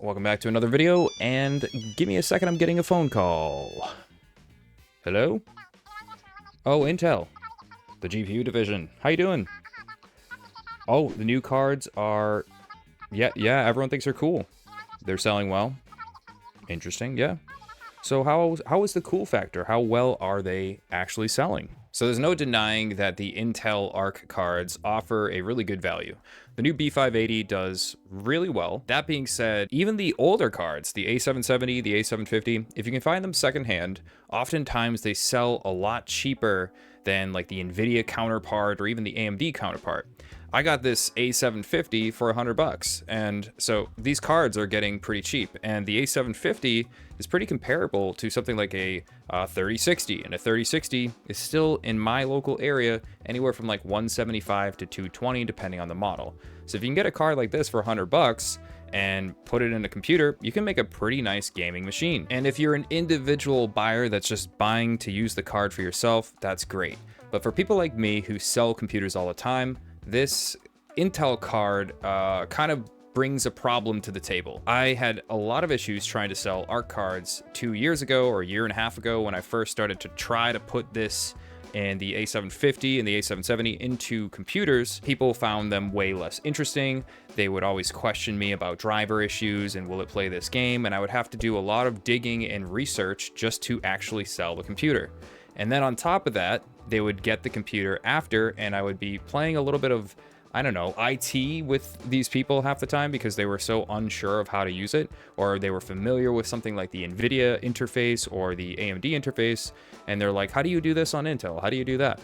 Welcome back to another video, and give me a second, I'm getting a phone call. Hello? Oh, Intel. The GPU division. How you doing? Oh, the new cards are... Yeah, everyone thinks they're cool. They're selling well. Interesting, yeah. So how is the cool factor? How well are they actually selling? So there's no denying that the Intel Arc cards offer a really good value. The new B580 does really well. That being said, even the older cards, the A770, the A750, if you can find them secondhand, oftentimes they sell a lot cheaper than like the Nvidia counterpart or even the AMD counterpart. I got this A750 for $100, and so these cards are getting pretty cheap, and the A750 is pretty comparable to something like a 3060, and a 3060 is still in my local area anywhere from like 175 to 220 depending on the model. So if you can get a card like this for $100 and put it in a computer, you can make a pretty nice gaming machine. And if you're an individual buyer that's just buying to use the card for yourself, that's great. But for people like me who sell computers all the time, this Intel card kind of brings a problem to the table. I had a lot of issues trying to sell Arc cards 2 years ago or a year and a half ago when I first started to try to put this and the A750 and the A770 into computers. People found them way less interesting. They would always question me about driver issues and will it play this game, and I would have to do a lot of digging and research just to actually sell the computer. And then on top of that, they would get the computer after, and I would be playing a little bit of, I don't know, IT with these people half the time because they were so unsure of how to use it, or they were familiar with something like the Nvidia interface or the AMD interface, and they're like, how do you do this on Intel? How do you do that?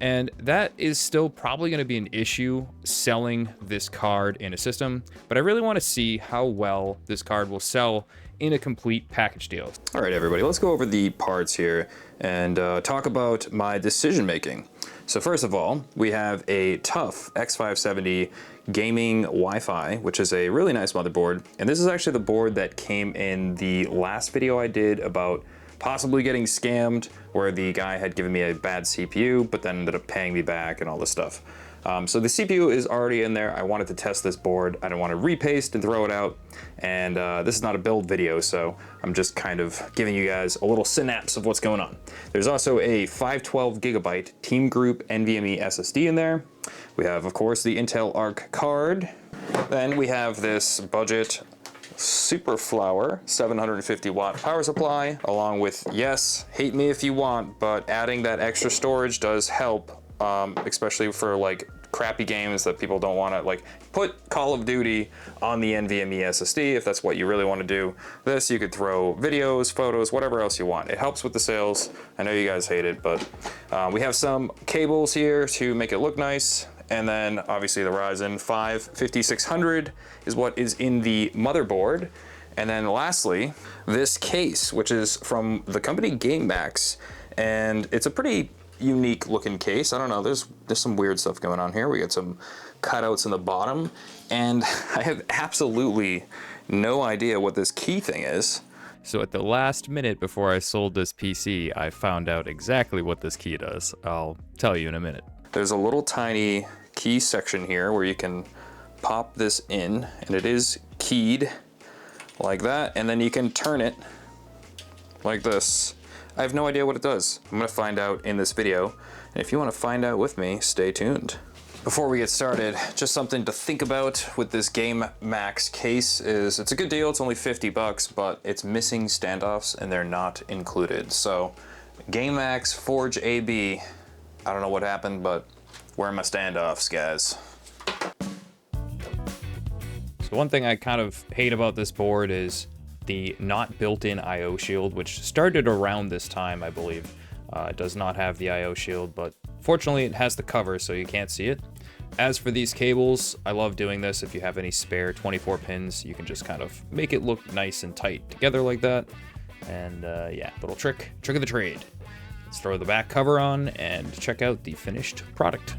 And that is still probably going to be an issue selling this card in a system, but I really want to see how well this card will sell in a complete package deal. All right, everybody, let's go over the parts here and talk about my decision making. So first of all, we have a tough X570 gaming Wi-Fi, which is a really nice motherboard. And this is actually the board that came in the last video I did about possibly getting scammed, where the guy had given me a bad CPU, but then ended up paying me back and all this stuff. So the CPU is already in there. I wanted to test this board. I don't want to repaste and throw it out. And this is not a build video, so I'm just kind of giving you guys a little synapse of what's going on. There's also a 512 gigabyte Team Group NVMe SSD in there. We have, of course, the Intel Arc card. Then we have this budget Super Flower 750 watt power supply, along with, yes, hate me if you want, but adding that extra storage does help. Especially for like crappy games that people don't want to like put Call of Duty on the NVMe SSD if that's what you really want to do. This, you could throw videos, photos, whatever else you want. It helps with the sales. I know you guys hate it, but we have some cables here to make it look nice. And then obviously the Ryzen 5 5600 is what is in the motherboard. And then lastly, this case, which is from the company GameMax, and it's a pretty unique looking case. I don't know, there's some weird stuff going on here. We got some cutouts in the bottom, and I have absolutely no idea what this key thing is. So at the last minute before I sold this PC, I found out exactly what this key does. I'll tell you in a minute. There's a little tiny key section here where you can pop this in, and it is keyed like that, and then you can turn it like this. I have no idea what it does. I'm gonna find out in this video, and if you wanna find out with me, stay tuned. Before we get started, just something to think about with this GameMax case is it's a good deal, it's only 50 bucks, but it's missing standoffs and they're not included. So GameMax Forge AB, I don't know what happened, but where are my standoffs, guys? So one thing I kind of hate about this board is the not built-in I/O shield, which started around this time, I believe. It does not have the I/O shield, but fortunately it has the cover so you can't see it. As for these cables, I love doing this. If you have any spare 24 pins, you can just kind of make it look nice and tight together like that. And yeah, little trick of the trade. Let's throw the back cover on and check out the finished product.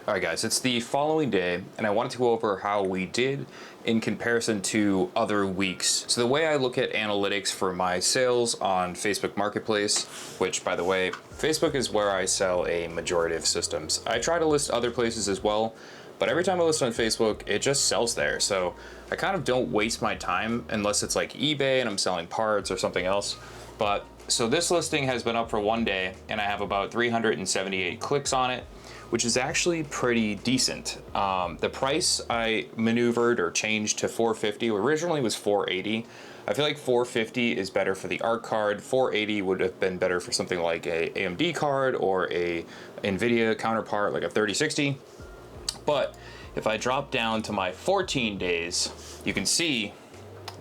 All right guys, it's the following day and I wanted to go over how we did in comparison to other weeks. So the way I look at analytics for my sales on Facebook Marketplace, which by the way, Facebook is where I sell a majority of systems. I try to list other places as well, but every time I list on Facebook, it just sells there. So I kind of don't waste my time unless it's like eBay and I'm selling parts or something else. But so this listing has been up for 1 day and I have about 378 clicks on it, which is actually pretty decent. The price I maneuvered or changed to 450, originally was 480. I feel like 450 is better for the ARC card. 480 would have been better for something like a AMD card or a Nvidia counterpart like a 3060. But if I drop down to my 14 days, you can see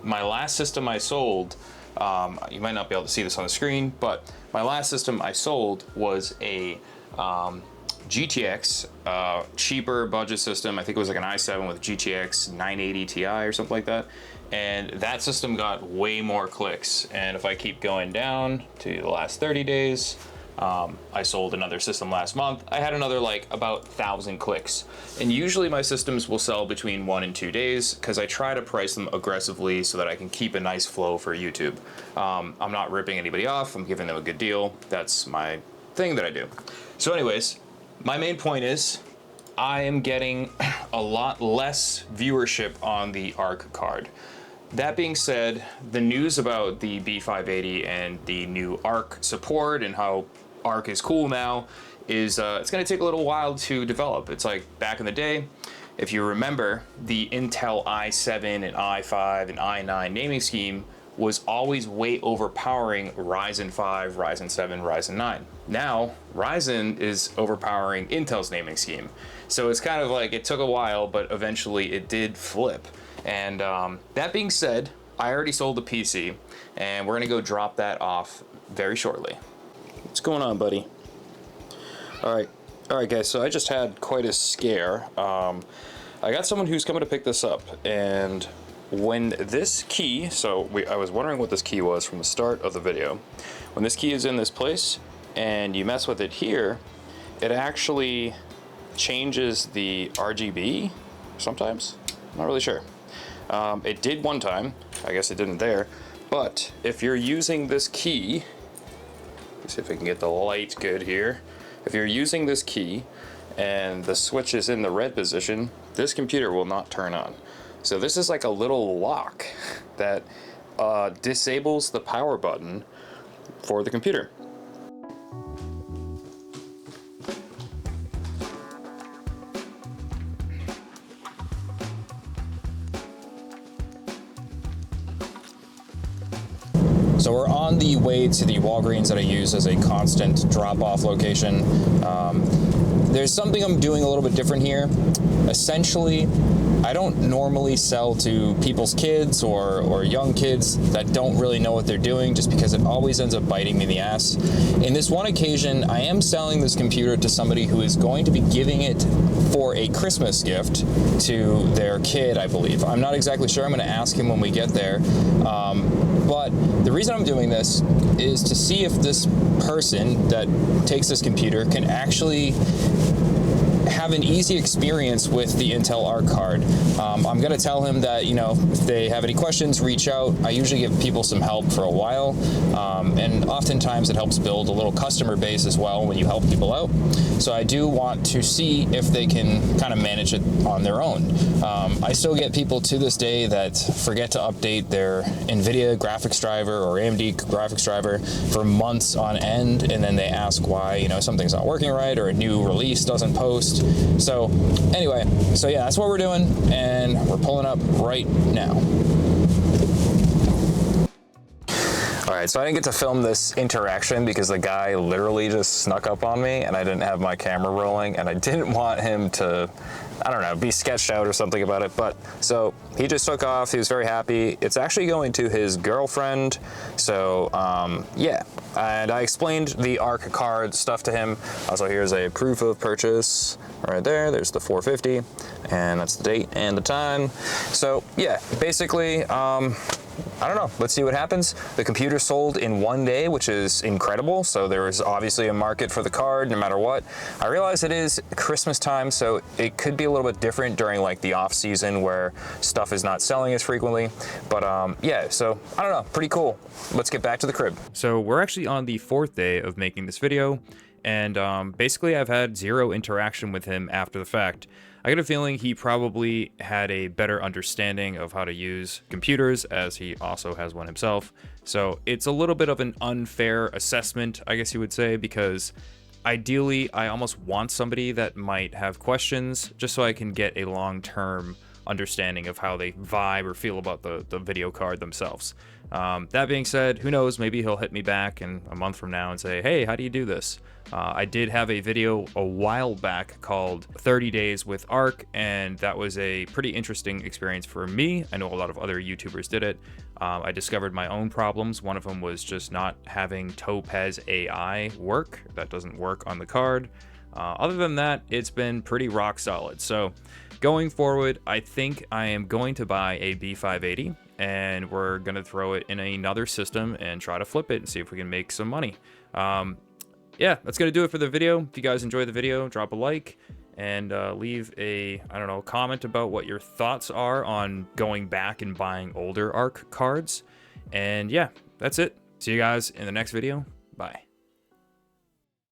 my last system I sold, you might not be able to see this on the screen, but my last system I sold was a GTX, cheaper budget system. I think it was like an i7 with GTX 980 Ti or something like that. And that system got way more clicks. And if I keep going down to the last 30 days, I sold another system last month. I had another like about 1,000 clicks. And usually my systems will sell between 1 and 2 days because I try to price them aggressively so that I can keep a nice flow for YouTube. I'm not ripping anybody off. I'm giving them a good deal. That's my thing that I do. So anyways, my main point is I am getting a lot less viewership on the ARC card. That being said, the news about the B580 and the new ARC support and how ARC is cool now is it's going to take a little while to develop. It's like back in the day, if you remember, the Intel i7 and i5 and i9 naming scheme was always way overpowering Ryzen 5, Ryzen 7, Ryzen 9. Now, Ryzen is overpowering Intel's naming scheme. So it's kind of like it took a while, but eventually it did flip. And that being said, I already sold the PC, and we're gonna go drop that off very shortly. What's going on, buddy? All right, guys, so I just had quite a scare. I got someone who's coming to pick this up, and when this key, I was wondering what this key was from the start of the video. When this key is in this place and you mess with it here, it actually changes the RGB sometimes. I'm not really sure. It did one time, I guess it didn't there, but if you're using this key, let's see if I can get the light good here. If you're using this key and the switch is in the red position, this computer will not turn on. So this is like a little lock that disables the power button for the computer. So we're on the way to the Walgreens that I use as a constant drop-off location. There's something I'm doing a little bit different here. Essentially, I don't normally sell to people's kids or young kids that don't really know what they're doing, just because it always ends up biting me in the ass. In this one occasion, I am selling this computer to somebody who is going to be giving it for a Christmas gift to their kid, I believe. I'm not exactly sure. I'm going to ask him when we get there. But the reason I'm doing this is to see if this person that takes this computer can actually have an easy experience with the Intel ARC card. I'm gonna tell him that, you know, if they have any questions, reach out. I usually give people some help for a while, and oftentimes it helps build a little customer base as well when you help people out. So I do want to see if they can kind of manage it on their own. I still get people to this day that forget to update their Nvidia graphics driver or AMD graphics driver for months on end, and then they ask why, you know, something's not working right or a new release doesn't post. So anyway, so yeah, that's what we're doing, and we're pulling up right now. All right, so I didn't get to film this interaction because the guy literally just snuck up on me and I didn't have my camera rolling, and I didn't want him to, I don't know, be sketched out or something about it. But so he just took off. He was very happy. It's actually going to his girlfriend. So yeah, and I explained the ARC card stuff to him. Also, here's a proof of purchase right there. There's the 450, and that's the date and the time. So yeah, basically, I don't know. Let's see what happens. The computer sold in 1 day, which is incredible. So there is obviously a market for the card no matter what. I realize it is Christmas time, so it could be a little bit different during like the off season where stuff is not selling as frequently. But yeah, so I don't know, pretty cool. Let's get back to the crib. So we're actually on the 4th day of making this video, and basically I've had zero interaction with him after the fact. I get a feeling he probably had a better understanding of how to use computers, as he also has one himself. So it's a little bit of an unfair assessment, I guess you would say, because ideally I almost want somebody that might have questions just so I can get a long-term understanding of how they vibe or feel about the video card themselves. That being said, who knows, maybe he'll hit me back in a month from now and say, hey, how do you do this? I did have a video a while back called 30 Days with Arc, and that was a pretty interesting experience for me. I know a lot of other YouTubers did it. I discovered my own problems. One of them was just not having Topaz AI work. That doesn't work on the card. Other than that, it's been pretty rock solid. So going forward, I think I am going to buy a B580, and we're going to throw it in another system and try to flip it and see if we can make some money. Yeah, that's going to do it for the video. If you guys enjoyed the video, drop a like and leave a, I don't know, comment about what your thoughts are on going back and buying older ARC cards. And yeah, that's it. See you guys in the next video. Bye.